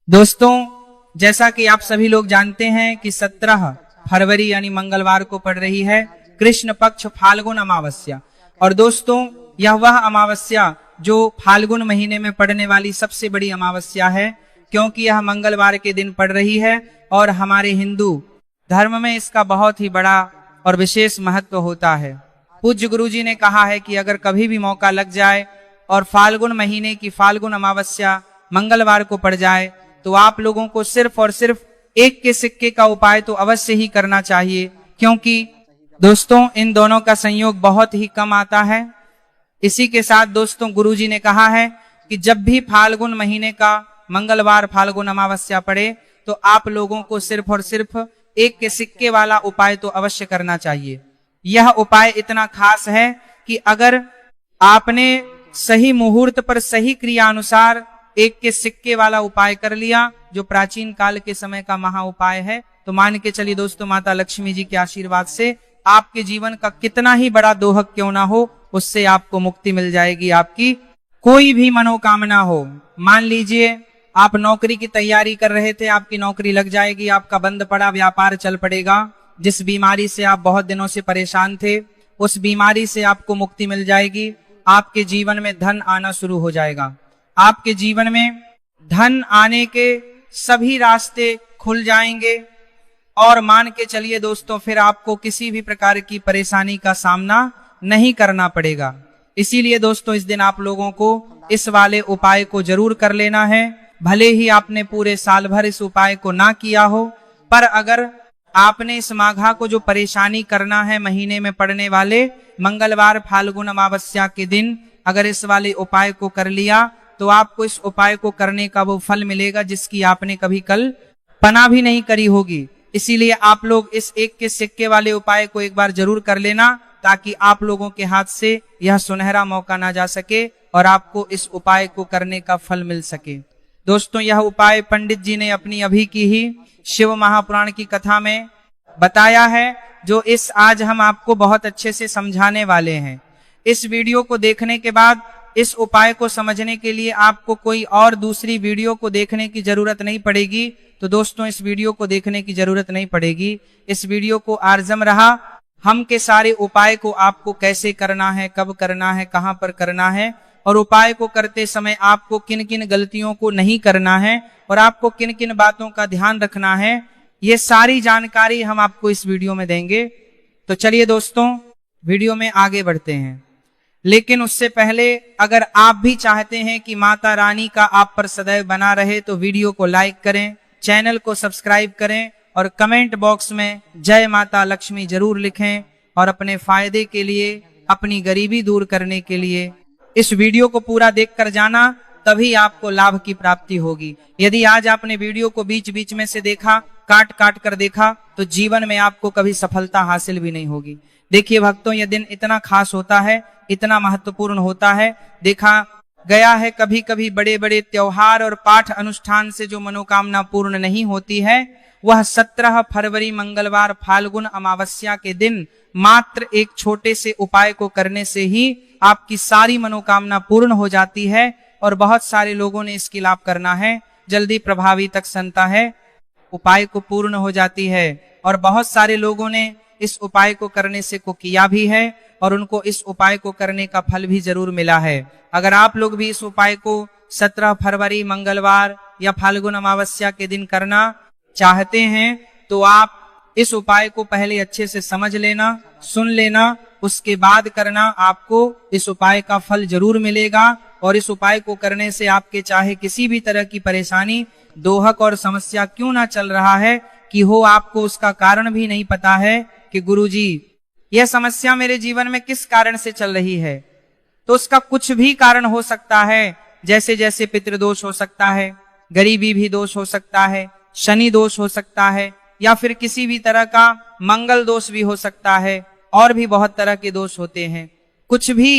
दोस्तों, जैसा कि आप सभी लोग जानते हैं कि 17 फरवरी यानी मंगलवार को पड़ रही है कृष्ण पक्ष फाल्गुन अमावस्या। और दोस्तों, यह वह अमावस्या जो फाल्गुन महीने में पड़ने वाली सबसे बड़ी अमावस्या है, क्योंकि यह मंगलवार के दिन पड़ रही है और हमारे हिंदू धर्म में इसका बहुत ही बड़ा और विशेष महत्व होता है। पूज्य गुरुजी ने कहा है कि अगर कभी भी मौका लग जाए और फाल्गुन महीने की फाल्गुन अमावस्या मंगलवार को पड़ जाए तो आप लोगों को सिर्फ और सिर्फ एक के सिक्के का उपाय तो अवश्य ही करना चाहिए, क्योंकि दोस्तों इन दोनों का संयोग बहुत ही कम आता है। इसी के साथ दोस्तों गुरुजी ने कहा है कि जब भी फाल्गुन महीने का मंगलवार फाल्गुन अमावस्या पड़े तो आप लोगों को सिर्फ और सिर्फ एक के सिक्के वाला उपाय तो अवश्य करना चाहिए। यह उपाय इतना खास है कि अगर आपने सही मुहूर्त पर सही क्रिया अनुसार एक के सिक्के वाला उपाय कर लिया, जो प्राचीन काल के समय का महा उपाय है, तो मान के चलिए दोस्तों माता लक्ष्मी जी के आशीर्वाद से आपके जीवन का कितना ही बड़ा दोहक क्यों ना हो, उससे आपको मुक्ति मिल जाएगी। आपकी कोई भी मनोकामना हो, मान लीजिए आप नौकरी की तैयारी कर रहे थे, आपकी नौकरी लग जाएगी, आपका बंद पड़ा व्यापार चल पड़ेगा। जिस बीमारी से आप बहुत दिनों से परेशान थे, उस बीमारी से आपको मुक्ति मिल जाएगी। आपके जीवन में धन आना शुरू हो जाएगा। आपके जीवन में धन आने के सभी रास्ते खुल जाएंगे और मान के चलिए दोस्तों फिर आपको किसी भी प्रकार की परेशानी का सामना नहीं करना पड़ेगा। इसीलिए दोस्तों इस दिन आप लोगों को इस वाले उपाय को जरूर कर लेना है। भले ही आपने पूरे साल भर इस उपाय को ना किया हो, पर अगर आपने इस माघा को जो परेशानी करना है महीने में पड़ने वाले मंगलवार फाल्गुन अमावस्या के दिन अगर इस वाले उपाय को कर लिया तो आपको इस उपाय को करने का वो फल मिलेगा जिसकी आपने कभी कल्पना भी नहीं करी होगी। इसीलिए आप लोग इस एक के सिक्के वाले उपाय को एक बार जरूर कर लेना, ताकि आप लोगों के हाथ से यह सुनहरा मौका ना जा सके और आपको इस उपाय को करने का फल मिल सके। दोस्तों, यह उपाय पंडित जी ने अपनी अभी की ही शिव महापुराण की कथा में बताया है, जो इस आज हम आपको बहुत अच्छे से समझाने वाले हैं। इस वीडियो को देखने के बाद इस उपाय को समझने के लिए आपको कोई और दूसरी वीडियो को देखने की जरूरत नहीं पड़ेगी। तो दोस्तों इस वीडियो को देखने की जरूरत नहीं पड़ेगी। इस वीडियो को आरजम रहा हम के सारे उपाय को आपको कैसे करना है, कब करना है, कहां पर करना है, और उपाय को करते समय आपको किन किन गलतियों को नहीं करना है और आपको किन किन बातों का ध्यान रखना है, ये सारी जानकारी हम आपको इस वीडियो में देंगे। तो चलिए दोस्तों वीडियो में आगे बढ़ते हैं। लेकिन उससे पहले अगर आप भी चाहते हैं कि माता रानी का आप पर सदैव बना रहे तो वीडियो को लाइक करें, चैनल को सब्सक्राइब करें और कमेंट बॉक्स में जय माता लक्ष्मी जरूर लिखें। और अपने फायदे के लिए, अपनी गरीबी दूर करने के लिए इस वीडियो को पूरा देखकर जाना, तभी आपको लाभ की प्राप्ति होगी। यदि आज आपने वीडियो को बीच बीच में से देखा, काट काट कर देखा, तो जीवन में आपको कभी सफलता हासिल भी नहीं होगी। देखिए भक्तों, यह दिन इतना खास होता है, इतना महत्वपूर्ण होता है। देखा गया है कभी कभी बड़े बड़े त्योहार और पाठ अनुष्ठान से जो मनोकामना पूर्ण नहीं होती है, वह 17 फरवरी मंगलवार फाल्गुन अमावस्या के दिन मात्र एक छोटे से उपाय को करने से ही आपकी सारी मनोकामना पूर्ण हो जाती है। और बहुत सारे लोगों ने इसकी लाभ करना है, जल्दी प्रभावी तक संता है, उपाय को पूर्ण हो जाती है। और बहुत सारे लोगों ने इस उपाय को करने से को किया भी है और उनको इस उपाय को करने का फल भी जरूर मिला है। अगर आप लोग भी इस उपाय को 17 फरवरी मंगलवार या फाल्गुन अमावस्या के दिन करना चाहते हैं तो आप इस उपाय को पहले अच्छे से समझ लेना, सुन लेना, उसके बाद करना। आपको इस उपाय का फल जरूर मिलेगा और इस उपाय को करने से आपके चाहे किसी भी तरह की परेशानी, दोहक और समस्या क्यों ना चल रहा है कि हो, आपको उसका कारण भी नहीं पता है कि गुरुजी यह समस्या मेरे जीवन में किस कारण से चल रही है, तो उसका कुछ भी कारण हो सकता है। जैसे जैसे पितृदोष हो सकता है, गरीबी भी दोष हो सकता है, शनि दोष हो सकता है, या फिर किसी भी तरह का मंगल दोष भी हो सकता है, और भी बहुत तरह के दोष होते हैं, कुछ भी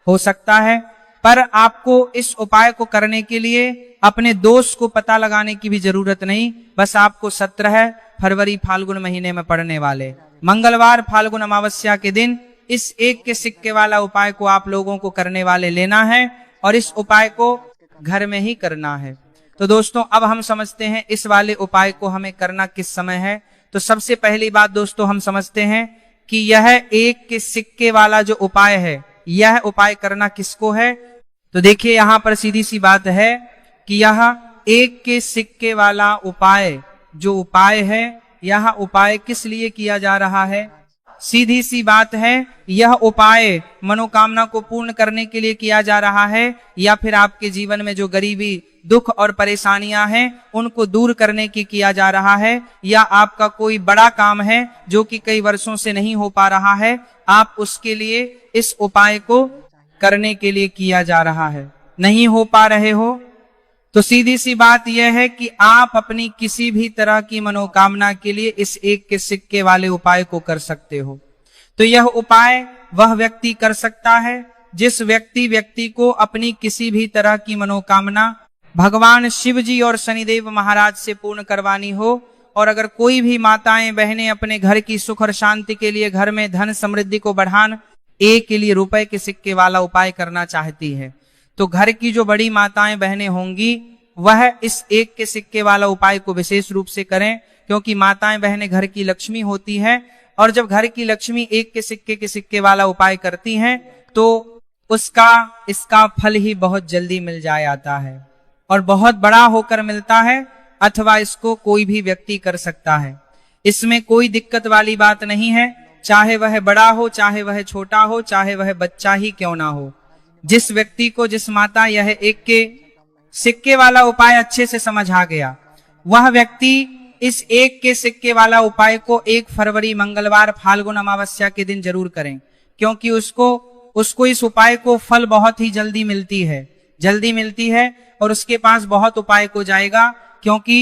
हो सकता है। पर आपको इस उपाय को करने के लिए अपने दोष को पता लगाने की भी जरूरत नहीं। बस आपको 17 फरवरी फाल्गुन महीने में पड़ने वाले मंगलवार फाल्गुन अमावस्या के दिन इस एक के सिक्के वाला उपाय को आप लोगों को करने वाले लेना है और इस उपाय को घर में ही करना है। तो दोस्तों अब हम समझते हैं इस वाले उपाय को हमें करना किस समय है। तो सबसे पहली बात दोस्तों हम समझते हैं कि यह एक के सिक्के वाला जो उपाय है, यह उपाय करना किसको है। तो देखिए यहां पर सीधी सी बात है कि यह एक के सिक्के वाला उपाय जो उपाय है, यह उपाय किस लिए किया जा रहा है। सीधी सी बात है, यह उपाय मनोकामना को पूर्ण करने के लिए किया जा रहा है, या फिर आपके जीवन में जो गरीबी, दुख और परेशानियां हैं उनको दूर करने की किया जा रहा है, या आपका कोई बड़ा काम है जो कि कई वर्षों से नहीं हो पा रहा है, आप उसके लिए इस उपाय को करने के लिए किया जा रहा है। नहीं हो पा रहे हो तो सीधी सी बात यह है कि आप अपनी किसी भी तरह की मनोकामना के लिए इस एक के सिक्के वाले उपाय को कर सकते हो। तो यह उपाय वह व्यक्ति कर सकता है जिस व्यक्ति को अपनी किसी भी तरह की मनोकामना भगवान शिव जी और शनिदेव महाराज से पूर्ण करवानी हो। और अगर कोई भी माताएं बहनें अपने घर की सुख और शांति के लिए, घर में धन समृद्धि को बढ़ाने के लिए रुपए के सिक्के वाला उपाय करना चाहती है, तो घर की जो बड़ी माताएं बहनें होंगी वह इस एक के सिक्के वाला उपाय को विशेष रूप से करें, क्योंकि माताएं बहनें घर की लक्ष्मी होती है। और जब घर की लक्ष्मी एक के सिक्के वाला उपाय करती हैं तो इसका फल ही बहुत जल्दी मिल जाता है और बहुत बड़ा होकर मिलता है, अथवा इसको कोई भी व्यक्ति कर सकता है। इसमें कोई दिक्कत वाली बात नहीं है, चाहे वह बड़ा हो, चाहे वह छोटा हो, चाहे वह बच्चा ही क्यों ना हो। जिस व्यक्ति को, जिस माता यह एक के सिक्के वाला उपाय अच्छे से समझ आ गया, वह व्यक्ति इस एक के सिक्के वाला उपाय को 1 फरवरी मंगलवार फाल्गुन अमावस्या के दिन जरूर करें, क्योंकि उसको इस उपाय को फल बहुत ही जल्दी मिलती है और उसके पास बहुत उपाय को जाएगा, क्योंकि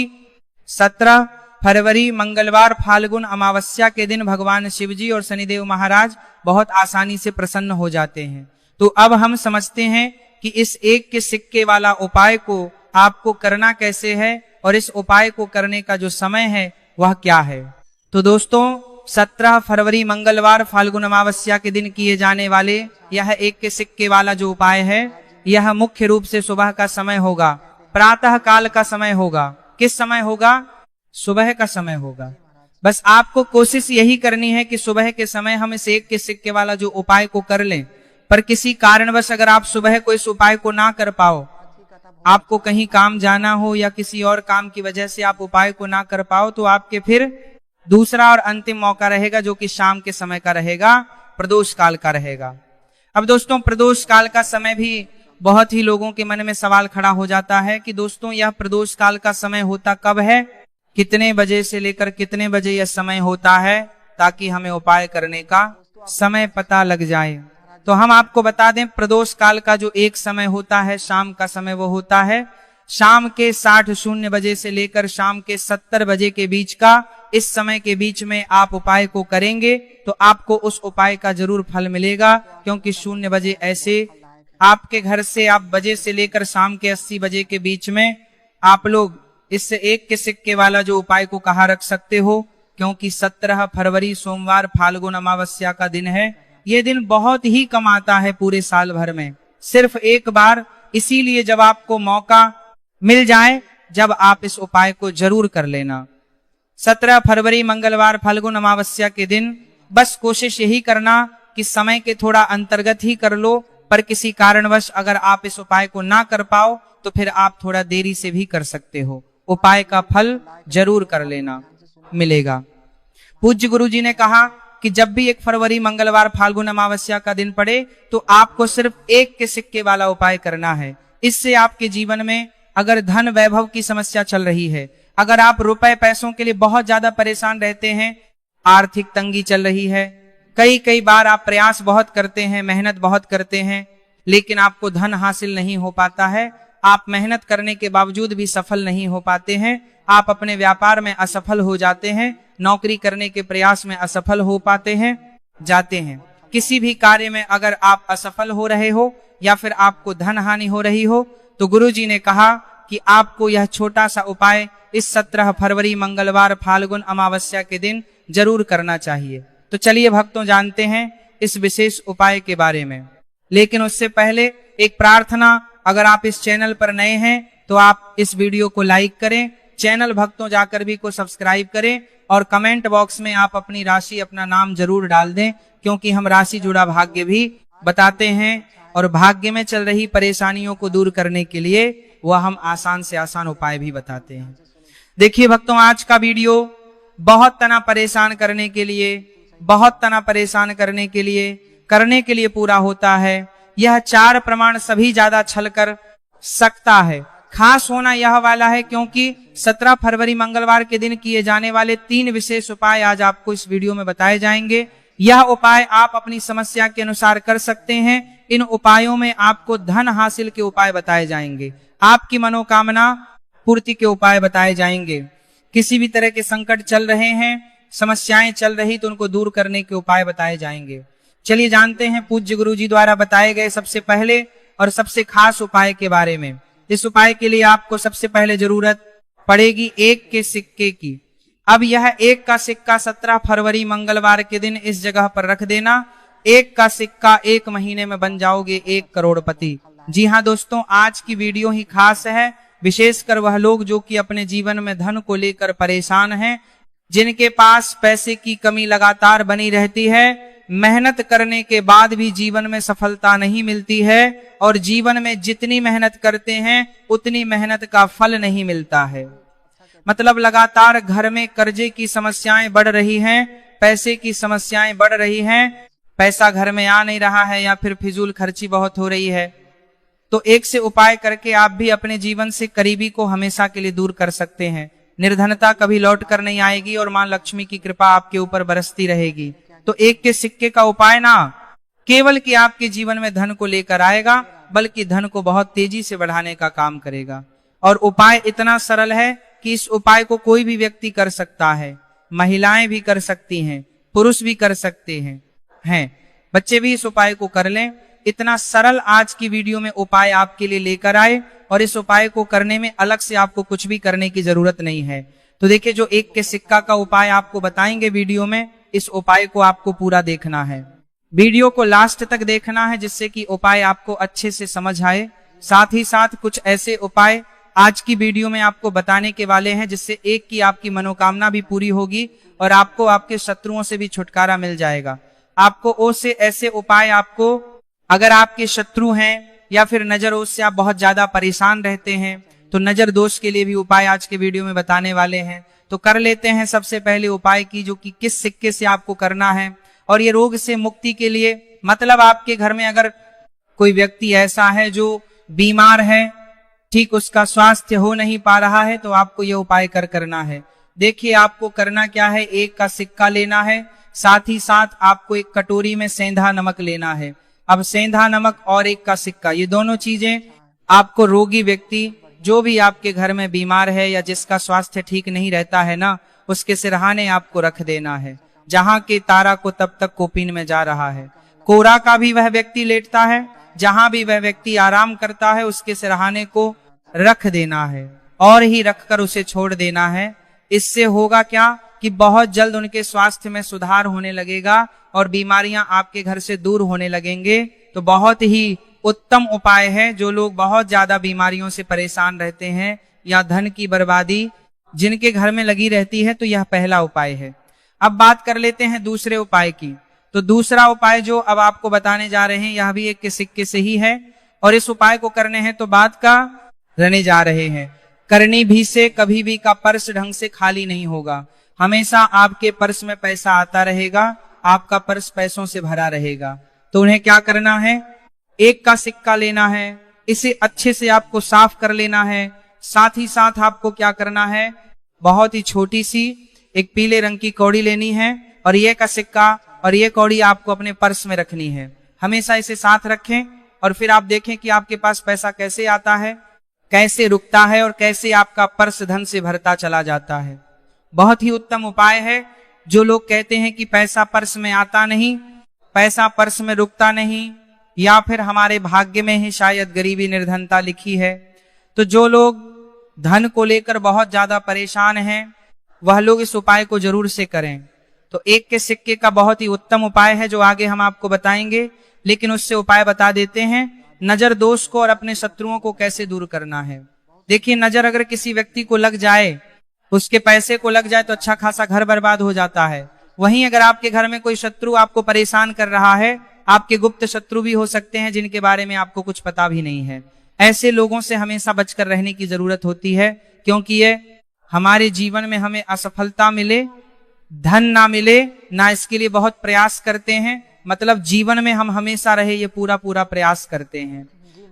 17 फरवरी मंगलवार फाल्गुन अमावस्या के दिन भगवान शिव जी और शनिदेव महाराज बहुत आसानी से प्रसन्न हो जाते हैं। तो अब हम समझते हैं कि इस एक के सिक्के वाला उपाय को आपको करना कैसे है और इस उपाय को करने का जो समय है वह क्या है। तो दोस्तों 17 फरवरी मंगलवार फाल्गुन अमावस्या के दिन किए जाने वाले यह एक के सिक्के वाला जो उपाय है, यह मुख्य रूप से सुबह का समय होगा, प्रातः काल का समय होगा। किस समय होगा? सुबह का समय होगा। बस आपको कोशिश यही करनी है कि सुबह के समय हम इस एक के सिक्के वाला जो उपाय को कर लें। पर किसी कारणवश अगर आप सुबह को इस उपाय को ना कर पाओ, आपको कहीं काम जाना हो या किसी और काम की वजह से आप उपाय को ना कर पाओ, तो आपके फिर दूसरा और अंतिम मौका रहेगा जो कि शाम के समय का रहेगा, प्रदोष काल का रहेगा। अब दोस्तों प्रदोष काल का समय भी बहुत ही लोगों के मन में सवाल खड़ा हो जाता है कि दोस्तों यह प्रदोष काल का समय होता कब है, कितने बजे से लेकर कितने बजे यह समय होता है, ताकि हमें उपाय करने का समय पता लग जाए। तो हम आपको बता दें, प्रदोष काल का जो एक समय होता है, शाम का समय, वो होता है शाम के 60 बजे से लेकर शाम के 70 बजे के बीच का। इस समय के बीच में आप उपाय को करेंगे तो आपको उस उपाय का जरूर फल मिलेगा, क्योंकि 0 बजे ऐसे आपके घर से आप बजे से लेकर शाम के 80 बजे के बीच में आप लोग इससे एक के सिक्के वाला जो उपाय को कहाँ रख सकते हो, क्योंकि 17 फरवरी सोमवार फाल्गुन अमावस्या का दिन है। ये दिन बहुत ही कम आता है पूरे साल भर में, सिर्फ एक बार। इसीलिए जब आपको मौका मिल जाए, जब आप इस उपाय को जरूर कर लेना। 17 फरवरी मंगलवार फाल्गुन अमावस्या के दिन बस कोशिश यही करना कि समय के थोड़ा अंतर्गत ही कर लो, पर किसी कारणवश अगर आप इस उपाय को ना कर पाओ तो फिर आप थोड़ा देरी से भी कर सकते हो। उपाय का फल जरूर कर लेना, मिलेगा। पूज्य गुरु जी ने कहा कि जब भी 1 फरवरी मंगलवार फाल्गुन अमावस्या का दिन पड़े तो आपको सिर्फ एक के सिक्के वाला उपाय करना है। इससे आपके जीवन में अगर धन वैभव की समस्या चल रही है, अगर आप रुपए पैसों के लिए बहुत ज्यादा परेशान रहते हैं, आर्थिक तंगी चल रही है, कई बार आप प्रयास बहुत करते हैं, मेहनत बहुत करते हैं, लेकिन आपको धन हासिल नहीं हो पाता है, आप मेहनत करने के बावजूद भी सफल नहीं हो पाते हैं, आप अपने व्यापार में असफल हो जाते हैं, नौकरी करने के प्रयास में असफल हो जाते हैं, किसी भी कार्य में अगर आप असफल हो रहे हो या फिर आपको धन हानि हो रही हो, तो गुरु जी ने कहा कि आपको यह छोटा सा उपाय इस 17 फरवरी मंगलवार फाल्गुन अमावस्या के दिन जरूर करना चाहिए। तो चलिए भक्तों, जानते हैं इस विशेष उपाय के बारे में। लेकिन उससे पहले एक प्रार्थना, अगर आप इस चैनल पर नए हैं तो आप इस वीडियो को लाइक करें, चैनल भक्तों जाकर भी को सब्सक्राइब करें और कमेंट बॉक्स में आप अपनी राशि, अपना नाम जरूर डाल दें, क्योंकि हम राशि जुड़ा भाग्य भी बताते हैं और भाग्य में चल रही परेशानियों को दूर करने के लिए वह हम आसान से आसान उपाय भी बताते हैं। देखिए भक्तों, आज का वीडियो बहुत तना परेशान करने के लिए, बहुत तना परेशान करने के लिए पूरा होता है। यह 4 प्रमाण सभी ज्यादा छल कर सकता है। खास होना यह वाला है क्योंकि 17 फरवरी मंगलवार के दिन किए जाने वाले 3 विशेष उपाय आज आपको इस वीडियो में बताए जाएंगे। यह उपाय आप अपनी समस्या के अनुसार कर सकते हैं। इन उपायों में आपको धन हासिल के उपाय बताए जाएंगे, आपकी मनोकामना पूर्ति के उपाय बताए जाएंगे। किसी भी तरह के संकट चल रहे हैं, समस्याएं चल रही तो उनको दूर करने के उपाय बताए जाएंगे। चलिए जानते हैं पूज्य गुरु जी द्वारा बताए गए सबसे पहले और सबसे खास उपाय के बारे में। इस उपाय के लिए आपको सबसे पहले जरूरत पड़ेगी 1 के सिक्के की। अब यह 1 का सिक्का 17 फरवरी मंगलवार के दिन इस जगह पर रख देना। 1 का सिक्का 1 महीने में बन जाओगे 1 करोड़पति। जी हाँ दोस्तों, आज की वीडियो ही खास है, विशेषकर वह लोग जो कि अपने जीवन में धन को लेकर परेशान हैं, जिनके पास पैसे की कमी लगातार बनी रहती है, मेहनत करने के बाद भी जीवन में सफलता नहीं मिलती है और जीवन में जितनी मेहनत करते हैं उतनी मेहनत का फल नहीं मिलता है। मतलब लगातार घर में कर्जे की समस्याएं बढ़ रही हैं, पैसे की समस्याएं बढ़ रही हैं, पैसा घर में आ नहीं रहा है या फिर फिजूल खर्ची बहुत हो रही है। तो एक से उपाय करके आप भी अपने जीवन से करीबी को हमेशा के लिए दूर कर सकते हैं। निर्धनता कभी लौट कर नहीं आएगी और मां लक्ष्मी की कृपा आपके ऊपर बरसती रहेगी। तो 1 के सिक्के का उपाय ना केवल कि आपके जीवन में धन को लेकर आएगा, बल्कि धन को बहुत तेजी से बढ़ाने का काम करेगा। और उपाय इतना सरल है कि इस उपाय को कोई भी व्यक्ति कर सकता है, महिलाएं भी कर सकती हैं, पुरुष भी कर सकते हैं, बच्चे भी इस उपाय को कर लें। इतना सरल आज की वीडियो में उपाय आपके लिए लेकर आए और इस उपाय को करने में अलग से आपको कुछ भी करने की जरूरत नहीं है। तो देखिए, जो 1 के सिक्का का उपाय आपको बताएंगे वीडियो में, इस उपाय को आपको पूरा देखना है, वीडियो को लास्ट तक देखना है, जिससे कि उपाय आपको अच्छे से समझ आए। साथ ही साथ कुछ ऐसे उपाय आज की वीडियो में आपको बताने के वाले हैं जिससे 1 की आपकी मनोकामना भी पूरी होगी और आपको आपके शत्रुओं से भी छुटकारा मिल जाएगा। आपको ओ से ऐसे उपाय, आपको अगर आपके शत्रु हैं या फिर नजर दोष से आप बहुत ज्यादा परेशान रहते हैं तो नजर दोष के लिए भी उपाय आज के वीडियो में बताने वाले हैं। तो कर लेते हैं सबसे पहले उपाय की, जो कि किस सिक्के से आपको करना है। और ये रोग से मुक्ति के लिए, मतलब आपके घर में अगर कोई व्यक्ति ऐसा है जो बीमार है, ठीक उसका स्वास्थ्य हो नहीं पा रहा है, तो आपको ये उपाय करना है। देखिए, आपको करना क्या है, 1 का सिक्का लेना है, साथ ही साथ आपको एक कटोरी में सेंधा नमक लेना है। अब सेंधा नमक और 1 का सिक्का, ये दोनों चीजें आपको रोगी व्यक्ति, जो भी आपके घर में बीमार है या जिसका स्वास्थ्य ठीक नहीं रहता है ना, उसके सिरहाने आपको रख देना है, जहां के तारा को तब तक कोपीन में जा रहा है। कोरा का भी वह व्यक्ति लेटता है, जहां भी वह व्यक्ति आराम करता है उसके सिरहाने को रख देना है और ही रखकर उसे छोड़ देना है। इससे होगा क्या कि बहुत जल्द उनके स्वास्थ्य में सुधार होने लगेगा और बीमारियां आपके घर से दूर होने लगेंगे। तो बहुत ही उत्तम उपाय है। जो लोग बहुत ज्यादा बीमारियों से परेशान रहते हैं या धन की बर्बादी जिनके घर में लगी रहती है, तो यह पहला उपाय है। अब बात कर लेते हैं दूसरे उपाय की। तो दूसरा उपाय जो अब आपको बताने जा रहे हैं, यह भी 1 के सिक्के से ही है और इस उपाय को करने हैं तो बात का रहने जा रहे हैं। करनी भी से कभी भी का पर्स ढंग से खाली नहीं होगा, हमेशा आपके पर्स में पैसा आता रहेगा, आपका पर्स पैसों से भरा रहेगा। तो उन्हें क्या करना है, 1 का सिक्का लेना है, इसे अच्छे से आपको साफ कर लेना है। साथ ही साथ आपको क्या करना है, बहुत ही छोटी सी एक पीले रंग की कौड़ी लेनी है और ये का सिक्का और ये कौड़ी आपको अपने पर्स में रखनी है। हमेशा इसे साथ रखें और फिर आप देखें कि आपके पास पैसा कैसे आता है, कैसे रुकता है और कैसे आपका पर्स धन से भरता चला जाता है। बहुत ही उत्तम उपाय है। जो लोग कहते हैं कि पैसा पर्स में आता नहीं, पैसा पर्स में रुकता नहीं, या फिर हमारे भाग्य में ही शायद गरीबी निर्धनता लिखी है, तो जो लोग धन को लेकर बहुत ज्यादा परेशान हैं वह लोग इस उपाय को जरूर से करें। तो 1 के सिक्के का बहुत ही उत्तम उपाय है जो आगे हम आपको बताएंगे, लेकिन उससे उपाय बता देते हैं नजर दोष को और अपने शत्रुओं को कैसे दूर करना है। देखिए, नजर अगर किसी व्यक्ति को लग जाए, उसके पैसे को लग जाए, तो अच्छा खासा घर बर्बाद हो जाता है। वहीं अगर आपके घर में कोई शत्रु आपको परेशान कर रहा है, आपके गुप्त शत्रु भी हो सकते हैं जिनके बारे में आपको कुछ पता भी नहीं है, ऐसे लोगों से हमेशा बचकर रहने की जरूरत होती है, क्योंकि ये हमारे जीवन में हमें असफलता मिले, धन ना मिले ना, इसके लिए बहुत प्रयास करते हैं। मतलब जीवन में हम हमेशा रहे, ये पूरा प्रयास करते हैं।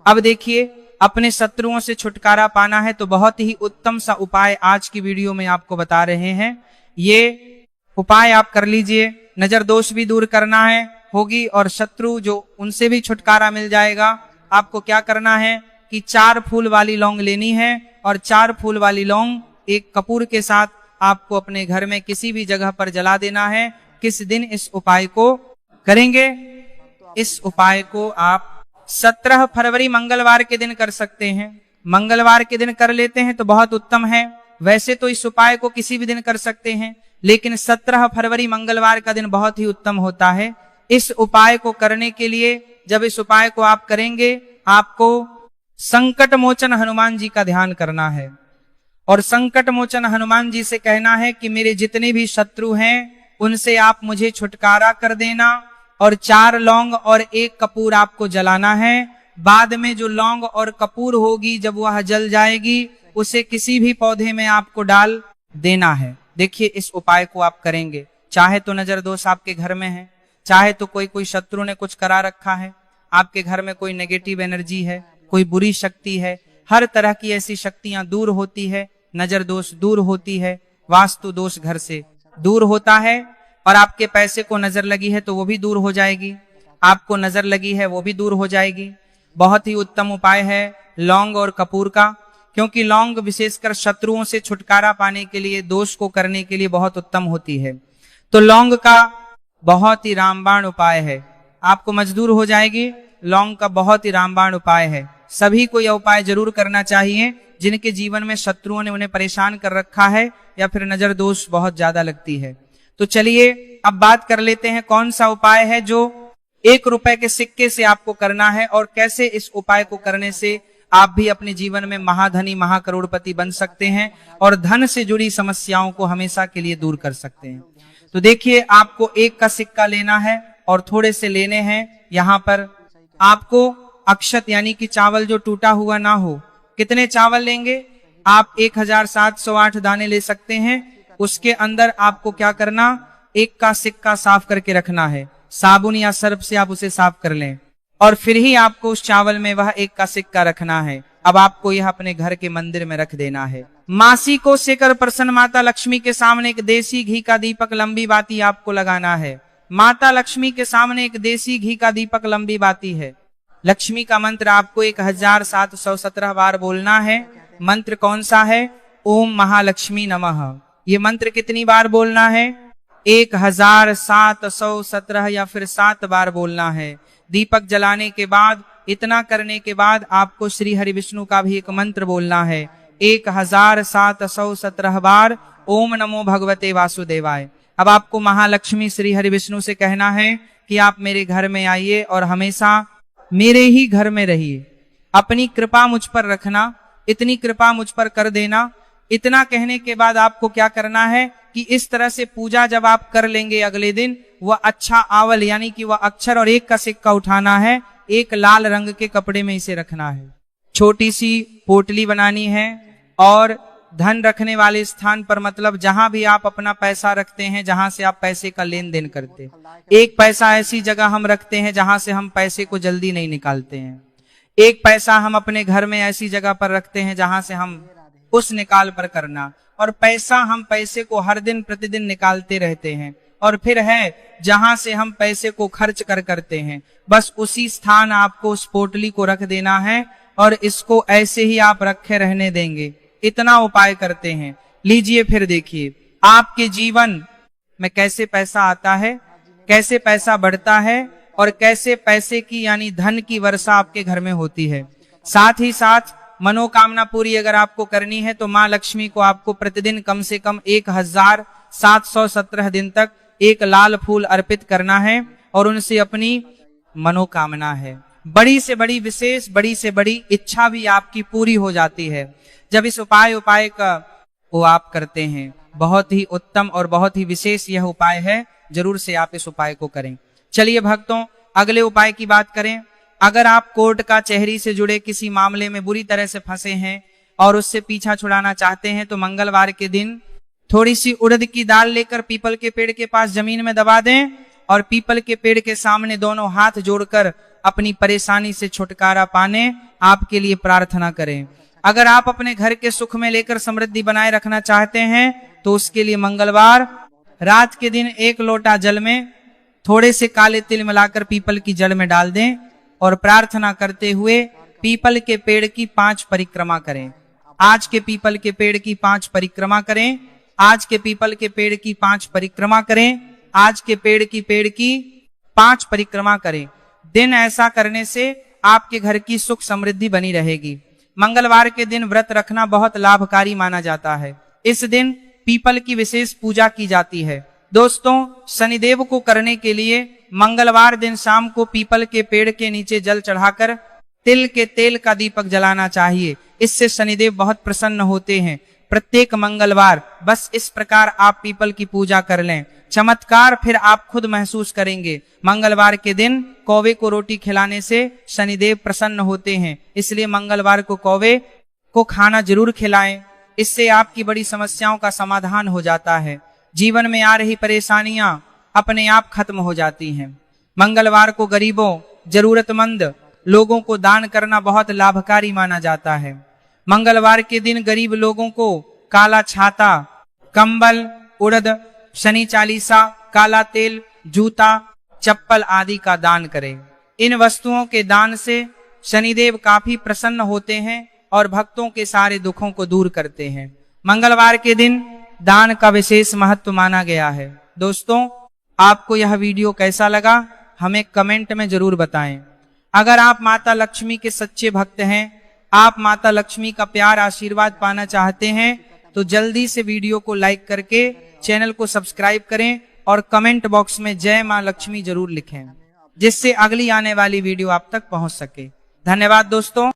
अब देखिए, अपने शत्रुओं से छुटकारा पाना है तो बहुत ही उत्तम सा उपाय आज की वीडियो में आपको बता रहे हैं। ये उपाय आप कर लीजिए, नजर दोष भी दूर करना है होगी, और शत्रु जो उनसे भी छुटकारा मिल जाएगा। आपको क्या करना है कि 4 फूल वाली लौंग लेनी है, और 4 फूल वाली लौंग एक कपूर के साथ आपको अपने घर में किसी भी जगह पर जला देना है। किस दिन इस उपाय को करेंगे? इस उपाय को आप 17 फरवरी मंगलवार के दिन कर सकते हैं। मंगलवार के दिन कर लेते हैं तो बहुत उत्तम है। वैसे तो इस उपाय को किसी भी दिन कर सकते हैं, लेकिन 17 फरवरी मंगलवार का दिन बहुत ही उत्तम होता है। इस उपाय को करने के लिए, जब इस उपाय को आप करेंगे, आपको संकट मोचन हनुमान जी का ध्यान करना है, और संकट मोचन हनुमान जी से कहना है कि मेरे जितने भी शत्रु हैं उनसे आप मुझे छुटकारा कर देना, और 4 लौंग और 1 कपूर आपको जलाना है। बाद में जो लौंग और कपूर होगी, जब वह जल जाएगी, उसे किसी भी पौधे में आपको डाल देना है। देखिए, इस उपाय को आप करेंगे, चाहे तो नजर दोष आपके घर में है, चाहे तो कोई शत्रु ने कुछ करा रखा है, आपके घर में कोई नेगेटिव एनर्जी है, कोई बुरी शक्ति है, हर तरह की ऐसी शक्तियां दूर होती है, नजर दोष दूर होती है, वास्तु दोष घर से दूर होता है, और आपके पैसे को नजर लगी है तो वो भी दूर हो जाएगी, आपको नजर लगी है वो भी दूर हो जाएगी। बहुत ही उत्तम उपाय है लौंग और कपूर का, क्योंकि लौंग विशेषकर शत्रुओं से छुटकारा पाने के लिए, दोष को करने के लिए बहुत उत्तम होती है। तो लौंग का बहुत ही रामबाण उपाय है, आपको मजदूर हो जाएगी। लौंग का बहुत ही रामबाण उपाय है, सभी को यह उपाय जरूर करना चाहिए जिनके जीवन में शत्रुओं ने उन्हें परेशान कर रखा है, या फिर नजर दोष बहुत ज्यादा लगती है। तो चलिए अब बात कर लेते हैं कौन सा उपाय है जो 1 रुपए के सिक्के से आपको करना है, और कैसे इस उपाय को करने से आप भी अपने जीवन में महाधनी महाकरोड़पति बन सकते हैं, और धन से जुड़ी समस्याओं को हमेशा के लिए दूर कर सकते हैं। तो देखिए, आपको 1 का सिक्का लेना है, और थोड़े से लेने हैं। यहाँ पर आपको अक्षत यानी कि चावल जो टूटा हुआ ना हो, कितने चावल लेंगे आप? 1708 दाने ले सकते हैं। उसके अंदर आपको क्या करना, 1 का सिक्का साफ करके रखना है, साबुन या सर्फ से आप उसे साफ कर लें, और फिर ही आपको उस चावल में वह 1 का सिक्का रखना है। अब आपको यह अपने घर के मंदिर में रख देना है। मासी को सेकर प्रसन्न माता लक्ष्मी के सामने एक देसी घी का दीपक लंबी बाती आपको लगाना है। माता लक्ष्मी के सामने एक देसी घी का दीपक लंबी बाती है। लक्ष्मी का मंत्र आपको 1717 बार बोलना है। मंत्र कौन सा है? ओम महालक्ष्मी नमः। ये मंत्र कितनी बार बोलना है? 1717 या फिर 7 बार बोलना है। दीपक जलाने के बाद, इतना करने के बाद आपको श्री हरि विष्णु का भी एक मंत्र बोलना है 1717 बार, ओम नमो भगवते वासुदेवाय। अब आपको महालक्ष्मी श्री हरि विष्णु से कहना है कि आप मेरे घर में आइए और हमेशा मेरे ही घर में रहिए, अपनी कृपा मुझ पर रखना, इतनी कृपा मुझ पर कर देना। इतना कहने के बाद आपको क्या करना है कि इस तरह से पूजा जब आप कर लेंगे, अगले दिन वह अच्छा आवल यानी कि वह अक्षर और 1 का सिक्का उठाना है, एक लाल रंग के कपड़े में इसे रखना है। छोटी सी पोटली बनानी है, और धन रखने वाले स्थान पर, मतलब जहां भी आप अपना पैसा रखते हैं, जहां से आप पैसे का लेन देन करते हैं, 1 पैसा ऐसी जगह हम रखते हैं जहां से हम पैसे को जल्दी नहीं निकालते हैं। 1 पैसा हम अपने घर में ऐसी जगह पर रखते हैं जहां से हम उस निकाल पर करना, और पैसा हम पैसे को हर दिन प्रतिदिन निकालते रहते हैं। और फिर है जहां से हम पैसे को खर्च करते हैं, बस उसी स्थान आपको उस पोटली को रख देना है, और इसको ऐसे ही आप रखे रहने देंगे। इतना उपाय करते हैं। लीजिए फिर देखिए आपके जीवन में कैसे पैसा आता है, कैसे पैसा बढ़ता है, और कैसे पैसे की यानी धन की वर्षा आपके घर में होती है। साथ ही साथ मनोकामना पूरी अगर आपको करनी है तो माँ लक्ष्मी को आपको प्रतिदिन कम से कम 1717 दिन तक 1 लाल फूल अर्पित करना है, और उनसे अपनी मनोकामना है, बड़ी से बड़ी विशेष, बड़ी से बड़ी इच्छा भी आपकी पूरी हो जाती है। जब इस उपाय का वो आप करते हैं, बहुत ही उत्तम और बहुत ही विशेष यह उपाय है, जरूर से आप इस उपाय को करें। चलिए भक्तों, अगले उपाय की बात करें। अगर आप कोर्ट कचहरी से जुड़े किसी मामले में बुरी तरह से फंसे हैं और उससे पीछा छुड़ाना चाहते हैं, तो मंगलवार के दिन थोड़ी सी उड़द की दाल लेकर पीपल के पेड़ के पास जमीन में दबा दें और पीपल के पेड़ के सामने दोनों हाथ जोड़कर अपनी परेशानी से छुटकारा पाने आपके लिए प्रार्थना करें। अगर आप अपने घर के सुख में लेकर समृद्धि बनाए रखना चाहते हैं, तो उसके लिए मंगलवार रात के दिन 1 लोटा जल में थोड़े से काले तिल मिलाकर पीपल की जड़ में डाल दें और प्रार्थना करते हुए पीपल के पेड़ की 5 परिक्रमा करें। आज के पीपल के पेड़ की 5 परिक्रमा करें। आज के पीपल के पेड़ की 5 परिक्रमा करें। आज के पेड़ की 5 परिक्रमा करें। दिन ऐसा करने से आपके घर की सुख समृद्धि बनी रहेगी। मंगलवार के दिन व्रत रखना बहुत लाभकारी माना जाता है। इस दिन पीपल की विशेष पूजा की जाती है। दोस्तों, शनिदेव को करने के लिए मंगलवार दिन शाम को पीपल के पेड़ के नीचे जल चढ़ाकर तिल के तेल का दीपक जलाना चाहिए। इससे शनिदेव बहुत प्रसन्न होते हैं। प्रत्येक मंगलवार बस इस प्रकार आप पीपल की पूजा कर लें, चमत्कार फिर आप खुद महसूस करेंगे। मंगलवार के दिन कौवे को रोटी खिलाने से शनिदेव प्रसन्न होते हैं, इसलिए मंगलवार को कौवे को खाना जरूर खिलाएं। इससे आपकी बड़ी समस्याओं का समाधान हो जाता है। जीवन में आ रही परेशानियां अपने आप खत्म हो जाती हैं। मंगलवार को गरीबों, जरूरतमंद लोगों को दान करना बहुत लाभकारी माना जाता है। मंगलवार के दिन गरीब लोगों को काला छाता, कंबल, उड़द, शनि चालीसा, काला तेल, जूता, चप्पल आदि का दान करें। इन वस्तुओं के दान से शनिदेव काफी प्रसन्न होते हैं और भक्तों के सारे दुखों को दूर करते हैं। मंगलवार के दिन दान का विशेष महत्व माना गया है। दोस्तों, आपको यह वीडियो कैसा लगा हमें कमेंट में जरूर बताएं। अगर आप माता लक्ष्मी के सच्चे भक्त हैं, आप माता लक्ष्मी का प्यार आशीर्वाद पाना चाहते हैं, तो जल्दी से वीडियो को लाइक करके चैनल को सब्सक्राइब करें और कमेंट बॉक्स में जय मां लक्ष्मी जरूर लिखें, जिससे अगली आने वाली वीडियो आप तक पहुंच सके। धन्यवाद दोस्तों।